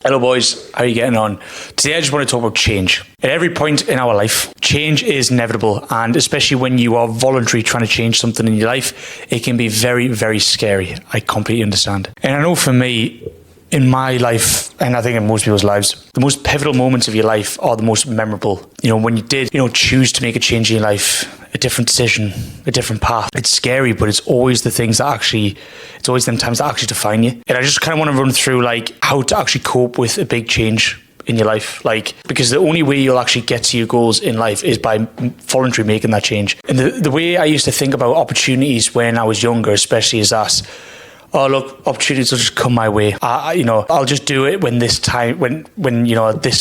Hello boys, how are you getting on? Today I just want to talk about change. At every point in our life, change is inevitable, and especially when you are voluntarily trying to change something in your life, it can be very, very scary. I completely understand. And I know for me, in my life, and I think in most people's lives, the most pivotal moments of your life are the most memorable. When you did, choose to make a change in your life, a different decision, a different path. It's scary, but it's always the things that it's always them times that actually define you. And I just kind of want to run through how to actually cope with a big change in your life. Because the only way you'll actually get to your goals in life is by voluntarily making that change. And the way I used to think about opportunities when I was younger, especially, is that, oh look, opportunities will just come my way. I'll just do it when this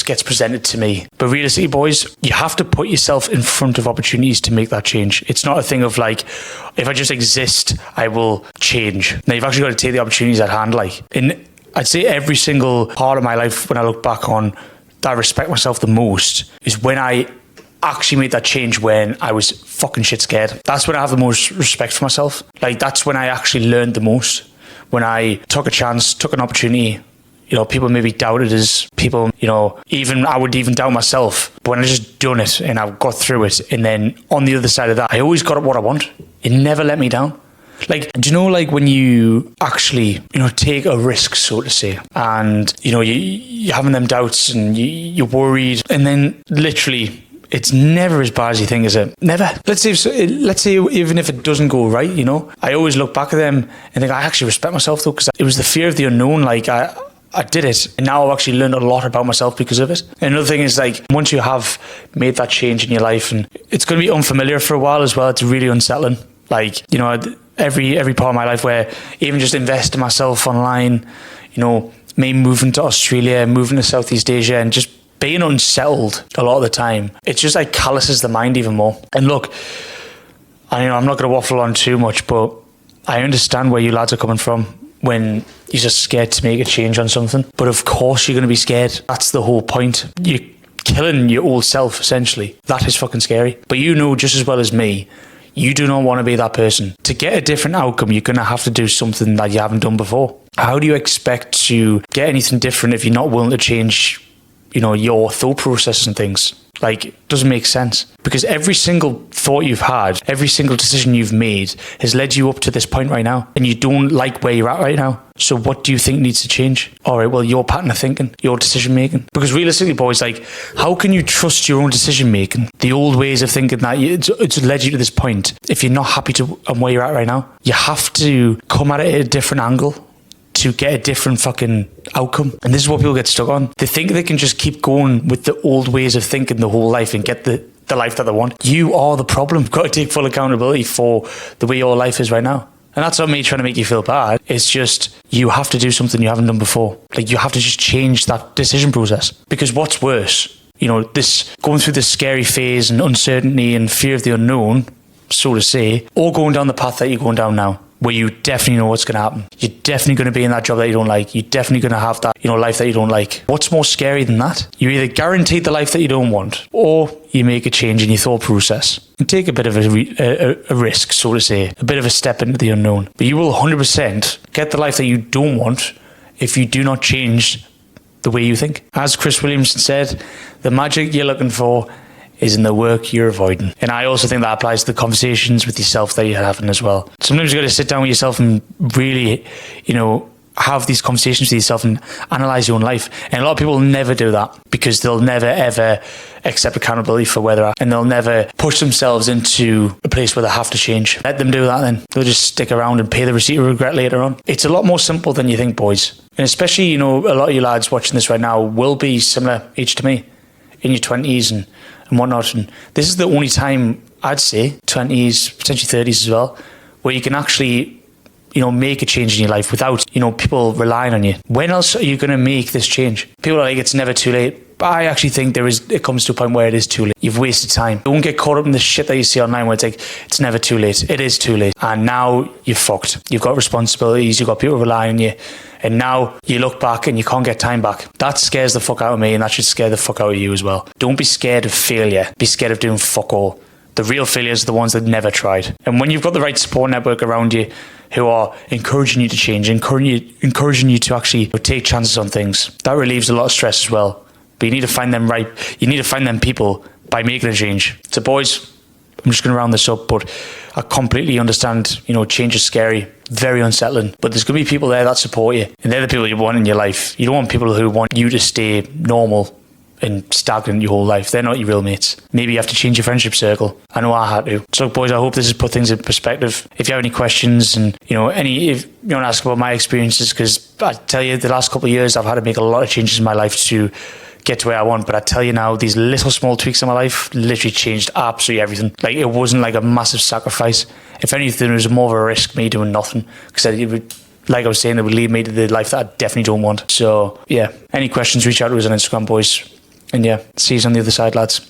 gets presented to me. But realistically, boys, you have to put yourself in front of opportunities to make that change. It's not a thing of if I just exist, I will change. Now you've actually got to take the opportunities at hand. And I'd say every single part of my life, when I look back on, that I respect myself the most is when I actually made that change when I was fucking shit scared. That's when I have the most respect for myself. That's when I actually learned the most. When I took a chance, took an opportunity, people maybe doubted us. People, I would even doubt myself. But when I just done it and I got through it, and then on the other side of that, I always got what I want. It never let me down. Do you know, when you actually, take a risk, so to say, and, you're having them doubts and you're worried, and then literally, it's never as bad as you think, is it? Never. Let's say even if it doesn't go right, I always look back at them and think I actually respect myself though, because it was the fear of the unknown. I did it, and now I've actually learned a lot about myself because of it. And another thing is once you have made that change in your life, and it's going to be unfamiliar for a while as well. It's really unsettling. Every part of my life where even just investing myself online, me moving to Australia, moving to Southeast Asia, and just being unsettled a lot of the time, it just calluses the mind even more. And look, I'm not going to waffle on too much, but I understand where you lads are coming from when you're just scared to make a change on something. But of course you're going to be scared. That's the whole point. You're killing your old self, essentially. That is fucking scary. But just as well as me, you do not want to be that person. To get a different outcome, you're going to have to do something that you haven't done before. How do you expect to get anything different if you're not willing to change your thought processes and things? It doesn't make sense, because every single thought you've had, every single decision you've made has led you up to this point right now, and you don't like where you're at right now. So what do you think needs to change? All right, well, your pattern of thinking, your decision making. Because realistically, boys, how can you trust your own decision making, the old ways of thinking that it's led you to this point, if you're not happy on where you're at right now? You have to come at it at a different angle to get a different fucking outcome. And this is what people get stuck on. They think they can just keep going with the old ways of thinking the whole life and get the life that they want. You are the problem. You've got to take full accountability for the way your life is right now. And that's not me trying to make you feel bad. It's just, you have to do something you haven't done before. You have to just change that decision process. Because what's worse, this going through this scary phase and uncertainty and fear of the unknown, so to say, or going down the path that you're going down now, where you definitely know what's going to happen. You're definitely going to be in that job that you don't like. You're definitely going to have that, life that you don't like. What's more scary than that? You either guarantee the life that you don't want, or you make a change in your thought process and take a bit of a risk, so to say, a bit of a step into the unknown. But you will 100% get the life that you don't want if you do not change the way you think. As Chris Williamson said, the magic you're looking for is in the work you're avoiding. And I also think that applies to the conversations with yourself that you're having as well. Sometimes you've got to sit down with yourself and really, have these conversations with yourself and analyze your own life. And a lot of people never do that because they'll never ever accept accountability for where they're at, and they'll never push themselves into a place where they have to change. Let them do that then. They'll just stick around and pay the receipt of regret later on. It's a lot more simple than you think, boys. And especially, a lot of you lads watching this right now will be similar age to me, in your 20s and whatnot. And this is the only time, I'd say, 20s, potentially 30s as well, where you can actually, make a change in your life without, people relying on you. When else are you going to make this change? People are like, it's never too late. But I actually think it comes to a point where it is too late. You've wasted time. Don't get caught up in the shit that you see online where it's never too late. It is too late. And now you're fucked. You've got responsibilities. You've got people relying on you. And now you look back and you can't get time back. That scares the fuck out of me, and that should scare the fuck out of you as well. Don't be scared of failure. Be scared of doing fuck all. The real failures are the ones that never tried. And when you've got the right support network around you who are encouraging you to change, encouraging you to actually take chances on things, that relieves a lot of stress as well. But you need to find them right. You need to find them people by making a change. So boys, I'm just going to round this up, but I completely understand, change is scary, very unsettling, but there's going to be people there that support you, and they're the people you want in your life. You don't want people who want you to stay normal and stagnant your whole life. They're not your real mates. Maybe you have to change your friendship circle. I know I had to. So boys, I hope this has put things in perspective. If you have any questions and, if you want to ask about my experiences, because I tell you, the last couple of years, I've had to make a lot of changes in my life to get to where I want. But I tell you now, these little small tweaks in my life literally changed absolutely everything. Like, it wasn't like a massive sacrifice. If anything, it was more of a risk me doing nothing, because it would, like I was saying, it would lead me to the life that I definitely don't want. So yeah, any questions, reach out to us on Instagram, boys. And yeah, see you on the other side, lads.